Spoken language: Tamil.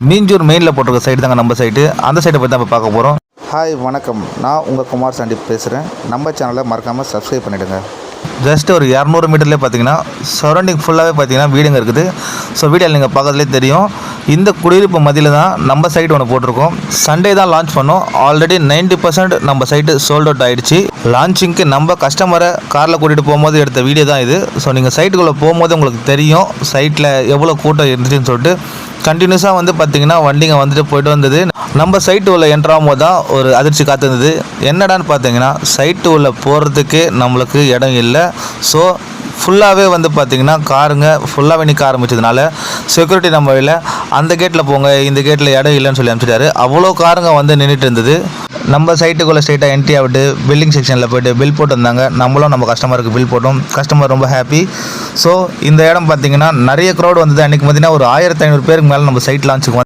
மீஞ்சூர் மெயினில் போட்டிருக்க சைடு தாங்க நம்ம சைட்டு. அந்த சைட்டை பற்றி நம்ம பார்க்க போகிறோம். ஹாய் வணக்கம், நான் உங்கள் குமார் சாண்டி பேசுகிறேன். நம்ம சேனலை மறக்காமல் சப்ஸ்கிரைப் பண்ணிவிடுங்க. ஜஸ்ட் ஒரு 200 மீட்டர்லேயே பார்த்தீங்கன்னா சரௌண்டிங் ஃபுல்லாகவே பார்த்தீங்கன்னா வீடுங்க இருக்குது. ஸோ வீடியோவில் நீங்கள் பார்க்கறதுலே தெரியும். இந்த குடியிருப்பு மதியில் தான் நம்ம சைட் ஒன்று போட்டிருக்கோம். சண்டே தான் லான்ச் பண்ணோம். ஆல்ரெடி 90% நம்ம சைட்டு சோல்ட் அவுட் ஆகிடுச்சு. லான்ச்சிங்க்கு நம்ம கஸ்டமரை காரில் கூட்டிகிட்டு போகும்போது எடுத்த வீடியோ தான் இது. ஸோ நீங்கள் சைட்டுக்குள்ளே போகும்போது உங்களுக்கு தெரியும் சைட்டில் எவ்வளோ கூட்டம் இருந்துச்சுன்னு சொல்லிட்டு. கண்டினியூஸாக வந்து பார்த்திங்கன்னா வண்டிங்க வந்துட்டு போய்ட்டு வந்தது. நம்ம சைட்டு உள்ள என்ட்ராகும் போது தான் ஒரு அதிர்ச்சி காத்திருந்தது. என்னடான்னு பார்த்தீங்கன்னா சைட்டு உள்ள போகிறதுக்கு நம்மளுக்கு இடம் இல்லை. ஸோ ஃபுல்லாகவே வந்து பார்த்திங்கன்னா காருங்க ஃபுல்லாகவே நிற்க ஆரம்பிச்சதுனால செக்யூரிட்டி நம்ம இல்லை, அந்த கேட்டில் போங்க, இந்த கேட்டில் இடம் இல்லைன்னு சொல்லி அனுப்பிச்சிட்டாரு. அவ்வளோ காருங்க வந்து நின்றுட்டு இருந்தது. நம்ம சைட்டுக்குள்ளே ஸ்ட்ரெயிட்டாக என்ட்ரி ஆகிட்டு பில்லிங் செக்ஷனில் போய்ட்டு பில் போட்டு வந்தாங்க. நம்மளும் நம்ம கஸ்டமருக்கு பில் போட்டோம். கஸ்டமர் ரொம்ப ஹாப்பி. ஸோ இந்த இடம் பார்த்திங்கன்னா நிறைய க்ரௌட் வந்தது. அன்றைக்கி பார்த்திங்கன்னா ஒரு 1500 பேருக்கு மேலே நம்ம சைட் லான்ச்சுக்கு